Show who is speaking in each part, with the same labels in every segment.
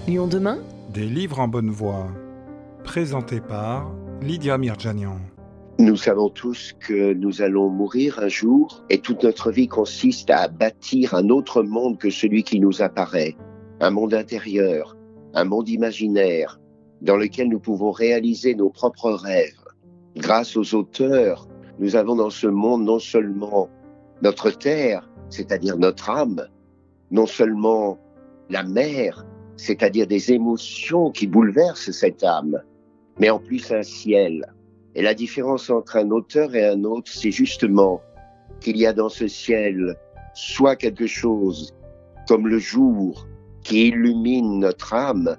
Speaker 1: Lyon demain,
Speaker 2: Des livres en bonne voie. Présenté par Lydia Mirjanian.
Speaker 3: Nous savons tous que nous allons mourir un jour et toute notre vie consiste à bâtir un autre monde que celui qui nous apparaît. Un monde intérieur, un monde imaginaire dans lequel nous pouvons réaliser nos propres rêves. Grâce aux auteurs, nous avons dans ce monde non seulement notre terre, c'est-à-dire notre âme, non seulement la mer, c'est-à-dire des émotions qui bouleversent cette âme, mais en plus un ciel. Et la différence entre un auteur et un autre, c'est justement qu'il y a dans ce ciel soit quelque chose comme le jour qui illumine notre âme,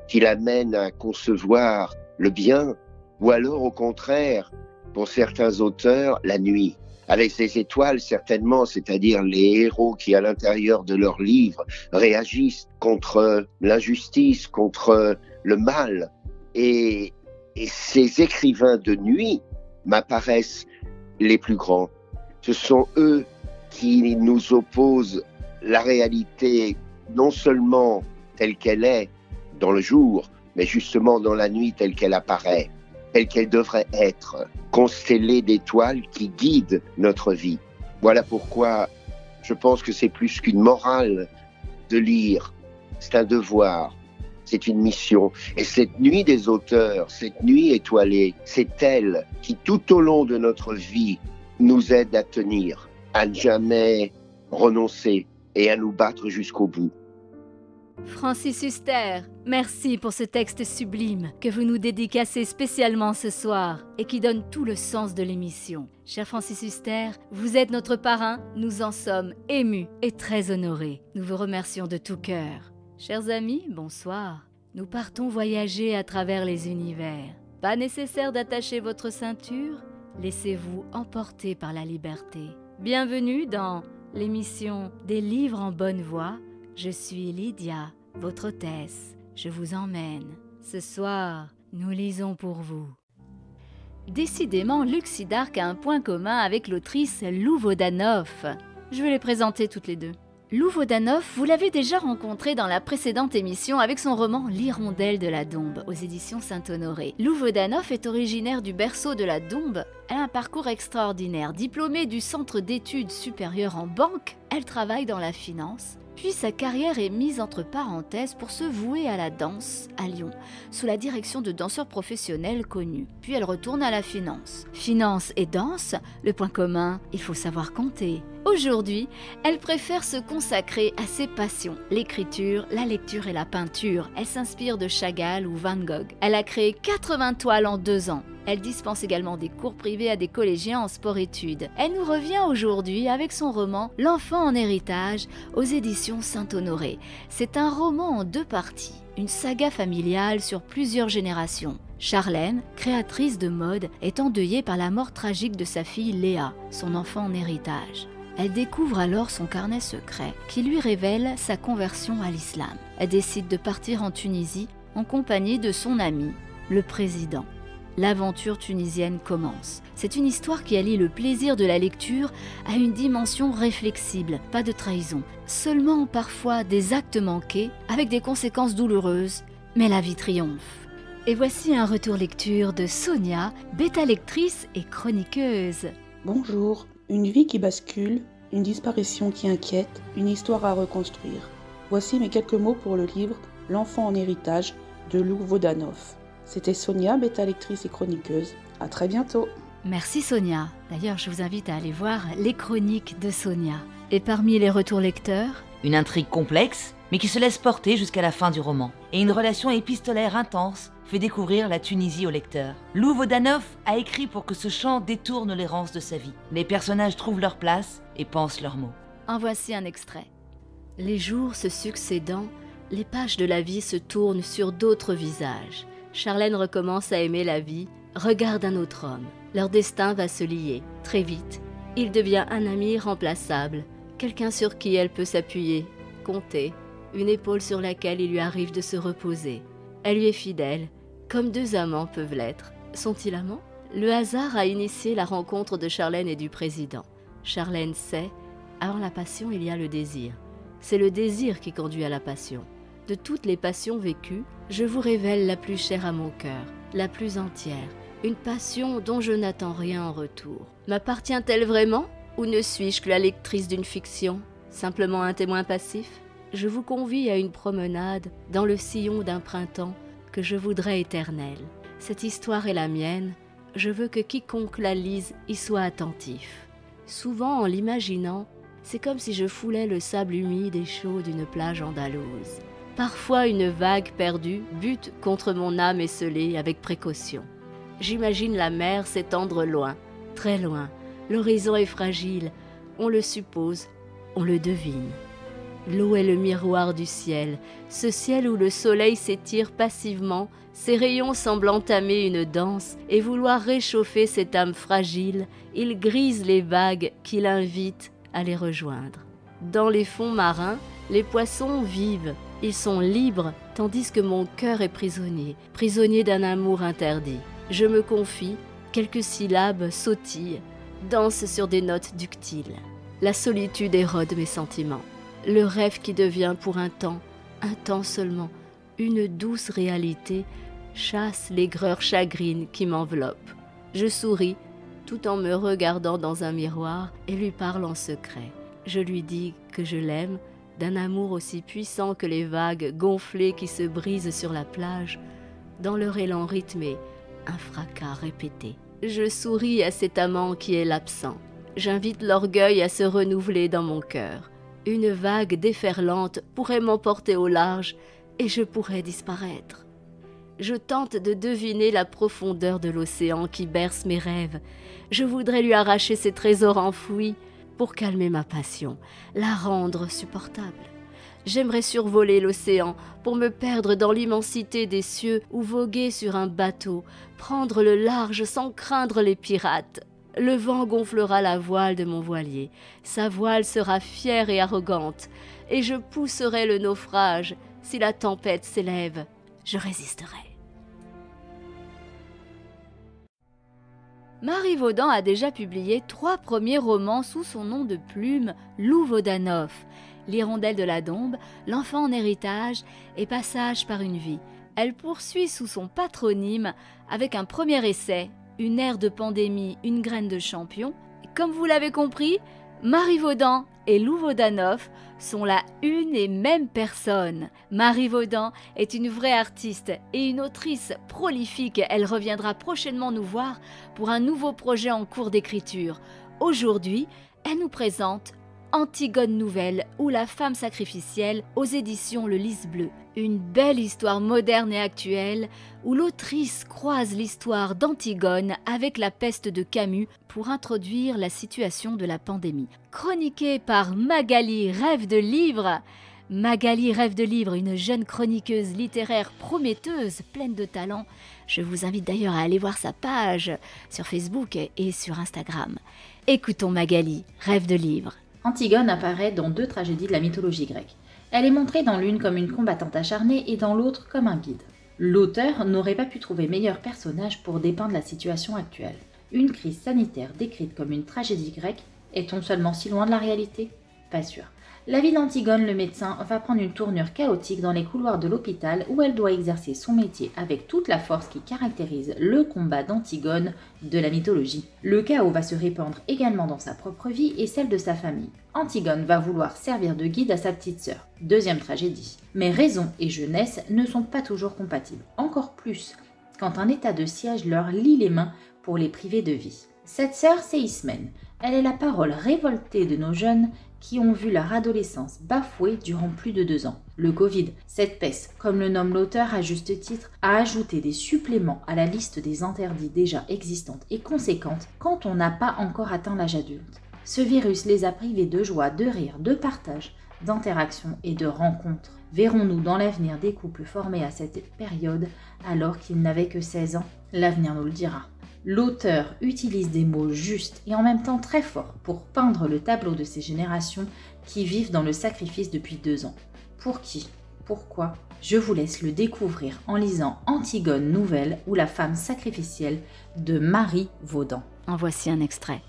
Speaker 3: qui l'amène à concevoir le bien, ou alors au contraire, pour certains auteurs, la nuit. Avec ses étoiles, certainement, c'est-à-dire les héros qui, à l'intérieur de leurs livres, réagissent contre l'injustice, contre le mal. Et ces écrivains de nuit m'apparaissent les plus grands. Ce sont eux qui nous opposent la réalité, non seulement telle qu'elle est dans le jour, mais justement dans la nuit telle qu'elle apparaît, telle qu'elle devrait être, constellée d'étoiles qui guident notre vie. Voilà pourquoi je pense que c'est plus qu'une morale de lire, c'est un devoir. C'est une mission. Et cette nuit des auteurs, cette nuit étoilée, c'est elle qui, tout au long de notre vie, nous aide à tenir, à ne jamais renoncer et à nous battre jusqu'au bout.
Speaker 4: Francis Huster, merci pour ce texte sublime que vous nous dédicacez spécialement ce soir et qui donne tout le sens de l'émission. Cher Francis Huster, vous êtes notre parrain, nous en sommes émus et très honorés. Nous vous remercions de tout cœur. Chers amis, bonsoir. Nous partons voyager à travers les univers. Pas nécessaire d'attacher votre ceinture, laissez-vous emporter par la liberté. Bienvenue dans l'émission Des livres en bonne voie. Je suis Lydia, votre hôtesse. Je vous emmène. Ce soir, nous lisons pour vous. Décidément, Luc Sidarc a un point commun avec l'autrice Lou Wodanov. Je vais les présenter toutes les deux. Lou Wodanov, vous l'avez déjà rencontré dans la précédente émission avec son roman L'Hirondelle de la Dombes aux éditions Saint-Honoré. Lou Wodanov est originaire du berceau de la Dombes. Elle a un parcours extraordinaire. Diplômée du Centre d'études supérieures en banque, elle travaille dans la finance. Puis sa carrière est mise entre parenthèses pour se vouer à la danse à Lyon, sous la direction de danseurs professionnels connus. Puis elle retourne à la finance. Finance et danse, le point commun, il faut savoir compter. Aujourd'hui, elle préfère se consacrer à ses passions, l'écriture, la lecture et la peinture. Elle s'inspire de Chagall ou Van Gogh. Elle a créé 80 toiles en 2 ans. Elle dispense également des cours privés à des collégiens en sport-études. Elle nous revient aujourd'hui avec son roman L'enfant en héritage aux éditions Saint-Honoré. C'est un roman en 2 parties, une saga familiale sur plusieurs générations. Charlène, créatrice de mode, est endeuillée par la mort tragique de sa fille Léa, son enfant en héritage. Elle découvre alors son carnet secret qui lui révèle sa conversion à l'islam. Elle décide de partir en Tunisie en compagnie de son ami, le président. L'aventure tunisienne commence. C'est une histoire qui allie le plaisir de la lecture à une dimension réflexible, pas de trahison. Seulement parfois des actes manqués avec des conséquences douloureuses, mais la vie triomphe. Et voici un retour lecture de Sonia, bêta-lectrice et chroniqueuse.
Speaker 5: Bonjour, une vie qui bascule, une disparition qui inquiète, une histoire à reconstruire. Voici mes quelques mots pour le livre L'enfant en héritage de Lou Wodanov. C'était Sonia, bêta-lectrice et chroniqueuse. À très bientôt.
Speaker 4: Merci Sonia. D'ailleurs, je vous invite à aller voir les chroniques de Sonia. Et parmi les retours lecteurs,
Speaker 6: une intrigue complexe, mais qui se laisse porter jusqu'à la fin du roman. Et une relation épistolaire intense fait découvrir la Tunisie au lecteur. Lou Wodanov a écrit pour que ce chant détourne l'errance de sa vie. Les personnages trouvent leur place et pensent leurs mots.
Speaker 4: En voici un extrait. Les jours se succédant, les pages de la vie se tournent sur d'autres visages. Charlène recommence à aimer la vie, regarde un autre homme. Leur destin va se lier. Très vite, il devient un ami irremplaçable, quelqu'un sur qui elle peut s'appuyer, compter, une épaule sur laquelle il lui arrive de se reposer. Elle lui est fidèle, comme 2 amants peuvent l'être. Sont-ils amants ? Le hasard a initié la rencontre de Charlène et du président. Charlène sait, avant la passion, il y a le désir. C'est le désir qui conduit à la passion. De toutes les passions vécues, je vous révèle la plus chère à mon cœur, la plus entière, une passion dont je n'attends rien en retour. M'appartient-elle vraiment ou ne suis-je que la lectrice d'une fiction, simplement un témoin passif? Je vous convie à une promenade dans le sillon d'un printemps que je voudrais éternel. Cette histoire est la mienne, je veux que quiconque la lise y soit attentif. Souvent, en l'imaginant, c'est comme si je foulais le sable humide et chaud d'une plage andalouse. Parfois, une vague perdue bute contre mon âme esselée avec précaution. J'imagine la mer s'étendre loin, très loin. L'horizon est fragile, on le suppose, on le devine. L'eau est le miroir du ciel, ce ciel où le soleil s'étire passivement, ses rayons semblent entamer une danse et vouloir réchauffer cette âme fragile, il grise les vagues qui l'invitent à les rejoindre. Dans les fonds marins, les poissons vivent, ils sont libres, tandis que mon cœur est prisonnier, prisonnier d'un amour interdit. Je me confie, quelques syllabes sautillent, dansent sur des notes ductiles. La solitude érode mes sentiments. Le rêve qui devient pour un temps seulement, une douce réalité, chasse l'aigreur chagrine qui m'enveloppe. Je souris, tout en me regardant dans un miroir et lui parle en secret. Je lui dis que je l'aime, d'un amour aussi puissant que les vagues gonflées qui se brisent sur la plage, dans leur élan rythmé, un fracas répété. Je souris à cet amant qui est l'absent. J'invite l'orgueil à se renouveler dans mon cœur. Une vague déferlante pourrait m'emporter au large et je pourrais disparaître. Je tente de deviner la profondeur de l'océan qui berce mes rêves. Je voudrais lui arracher ses trésors enfouis pour calmer ma passion, la rendre supportable. J'aimerais survoler l'océan pour me perdre dans l'immensité des cieux ou voguer sur un bateau, prendre le large sans craindre les pirates. Le vent gonflera la voile de mon voilier, sa voile sera fière et arrogante, et je pousserai le naufrage. Si la tempête s'élève, je résisterai. Marie Vaudan a déjà publié 3 premiers romans sous son nom de plume, Lou Wodanov, L'Hirondelle de la Dombe, L'Enfant en héritage et Passage par une vie. Elle poursuit sous son patronyme avec un premier essai, Une ère de pandémie, une graine de champion. Comme vous l'avez compris, Marie Vaudan et Lou Wodanov sont la une et même personne. Marie Vaudan est une vraie artiste et une autrice prolifique. Elle reviendra prochainement nous voir pour un nouveau projet en cours d'écriture. Aujourd'hui, elle nous présente Antigone Nouvelle ou La femme sacrificielle aux éditions Le Lys Bleu. Une belle histoire moderne et actuelle où l'autrice croise l'histoire d'Antigone avec la peste de Camus pour introduire la situation de la pandémie. Chroniquée par Magali Rêve de Livre. Magali Rêve de Livre, une jeune chroniqueuse littéraire prometteuse, pleine de talent. Je vous invite d'ailleurs à aller voir sa page sur Facebook et sur Instagram. Écoutons Magali Rêve de Livre.
Speaker 1: Antigone apparaît dans 2 tragédies de la mythologie grecque. Elle est montrée dans l'une comme une combattante acharnée et dans l'autre comme un guide. L'auteur n'aurait pas pu trouver meilleur personnage pour dépeindre la situation actuelle. Une crise sanitaire décrite comme une tragédie grecque, est-on seulement si loin de la réalité? Pas sûr. La vie d'Antigone, le médecin, va prendre une tournure chaotique dans les couloirs de l'hôpital où elle doit exercer son métier avec toute la force qui caractérise le combat d'Antigone de la mythologie. Le chaos va se répandre également dans sa propre vie et celle de sa famille. Antigone va vouloir servir de guide à sa petite sœur. 2e tragédie. Mais raison et jeunesse ne sont pas toujours compatibles. Encore plus quand un état de siège leur lie les mains pour les priver de vie. Cette sœur, c'est Ismène. Elle est la parole révoltée de nos jeunes qui ont vu leur adolescence bafouée durant plus de 2 ans. Le Covid, cette peste, comme le nomme l'auteur à juste titre, a ajouté des suppléments à la liste des interdits déjà existantes et conséquentes quand on n'a pas encore atteint l'âge adulte. Ce virus les a privés de joie, de rire, de partage, d'interaction et de rencontres. Verrons-nous dans l'avenir des couples formés à cette période alors qu'ils n'avaient que 16 ans? L'avenir nous le dira. L'auteur utilise des mots justes et en même temps très forts pour peindre le tableau de ces générations qui vivent dans le sacrifice depuis 2 ans. Pour qui? Pourquoi? Je vous laisse le découvrir en lisant Antigone Nouvelle ou La femme sacrificielle de Marie Vaudan.
Speaker 4: En voici un extrait.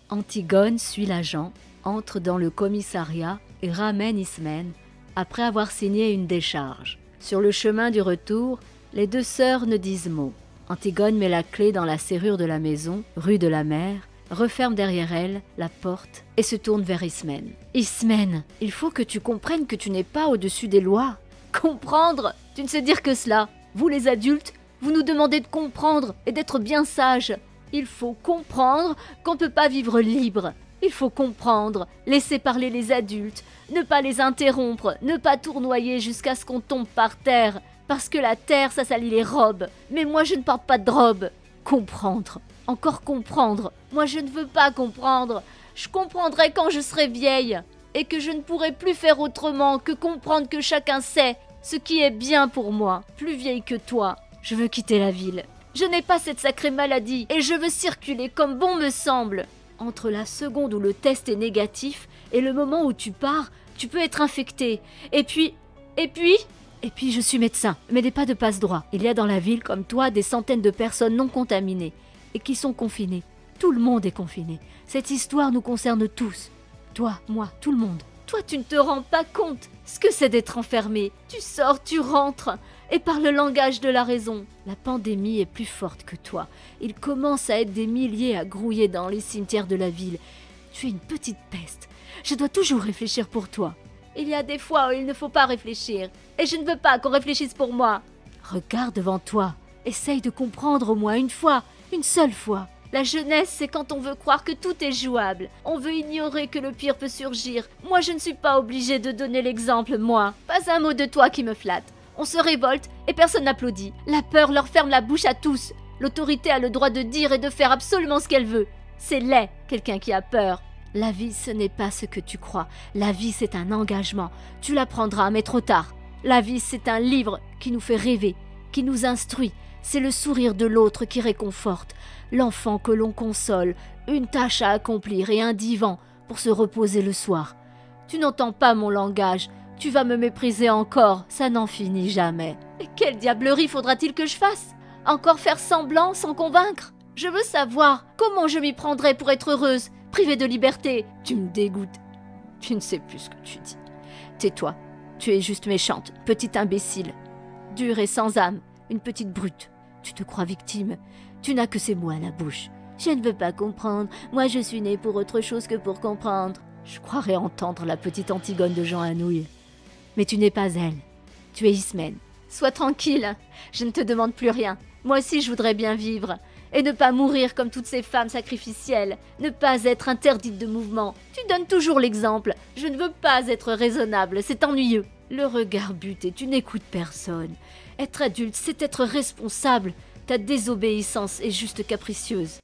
Speaker 4: Antigone suit l'agent, entre dans le commissariat et ramène Ismène, après avoir signé une décharge. Sur le chemin du retour, les deux sœurs ne disent mot. Antigone met la clé dans la serrure de la maison, rue de la Mer, referme derrière elle la porte et se tourne vers Ismène. « Ismène, il faut que tu comprennes que tu n'es pas au-dessus des lois. » « Comprendre? Tu ne sais dire que cela. Vous les adultes, vous nous demandez de comprendre et d'être bien sages. Il faut comprendre qu'on ne peut pas vivre libre. Il faut comprendre, laisser parler les adultes, ne pas les interrompre, ne pas tournoyer jusqu'à ce qu'on tombe par terre. Parce que la terre, ça salit les robes. Mais moi, je ne porte pas de robe. Comprendre. Encore comprendre. Moi, je ne veux pas comprendre. Je comprendrai quand je serai vieille. Et que je ne pourrai plus faire autrement que comprendre que chacun sait ce qui est bien pour moi. Plus vieille que toi, je veux quitter la ville. Je n'ai pas cette sacrée maladie et je veux circuler comme bon me semble. Entre la seconde où le test est négatif et le moment où tu pars, tu peux être infecté. Et puis, je suis médecin, mais n'ai pas de passe-droit. Il y a dans la ville, comme toi, des centaines de personnes non contaminées et qui sont confinées. Tout le monde est confiné. Cette histoire nous concerne tous. Toi, moi, tout le monde. Toi, tu ne te rends pas compte ce que c'est d'être enfermé. Tu sors, tu rentres, et par le langage de la raison. La pandémie est plus forte que toi. Il commence à être des milliers à grouiller dans les cimetières de la ville. Tu es une petite peste. Je dois toujours réfléchir pour toi. Il y a des fois où il ne faut pas réfléchir, et je ne veux pas qu'on réfléchisse pour moi. Regarde devant toi. Essaye de comprendre au moins une fois, une seule fois. La jeunesse, c'est quand on veut croire que tout est jouable. On veut ignorer que le pire peut surgir. Moi, je ne suis pas obligée de donner l'exemple, moi. Pas un mot de toi qui me flatte. On se révolte et personne n'applaudit. La peur leur ferme la bouche à tous. L'autorité a le droit de dire et de faire absolument ce qu'elle veut. C'est laid, quelqu'un qui a peur. La vie, ce n'est pas ce que tu crois. La vie, c'est un engagement. Tu l'apprendras, mais trop tard. La vie, c'est un livre qui nous fait rêver, qui nous instruit. C'est le sourire de l'autre qui réconforte. L'enfant que l'on console, une tâche à accomplir et un divan pour se reposer le soir. Tu n'entends pas mon langage, tu vas me mépriser encore, ça n'en finit jamais. Et quelle diablerie faudra-t-il que je fasse? Encore faire semblant sans convaincre? Je veux savoir comment je m'y prendrai pour être heureuse, privée de liberté. Tu me dégoûtes. Tu ne sais plus ce que tu dis. Tais-toi, tu es juste méchante, petite imbécile. Dure et sans âme, une petite brute. Tu te crois victime. Tu n'as que ces mots à la bouche. Je ne veux pas comprendre. Moi, je suis née pour autre chose que pour comprendre. Je croirais entendre la petite Antigone de Jean Anouilh. Mais tu n'es pas elle. Tu es Ismène. Sois tranquille. Je ne te demande plus rien. Moi aussi, je voudrais bien vivre. Et ne pas mourir comme toutes ces femmes sacrificielles. Ne pas être interdite de mouvement. Tu donnes toujours l'exemple. Je ne veux pas être raisonnable. C'est ennuyeux. Le regard buté, tu n'écoutes personne. Être adulte, c'est être responsable. Ta désobéissance est juste capricieuse.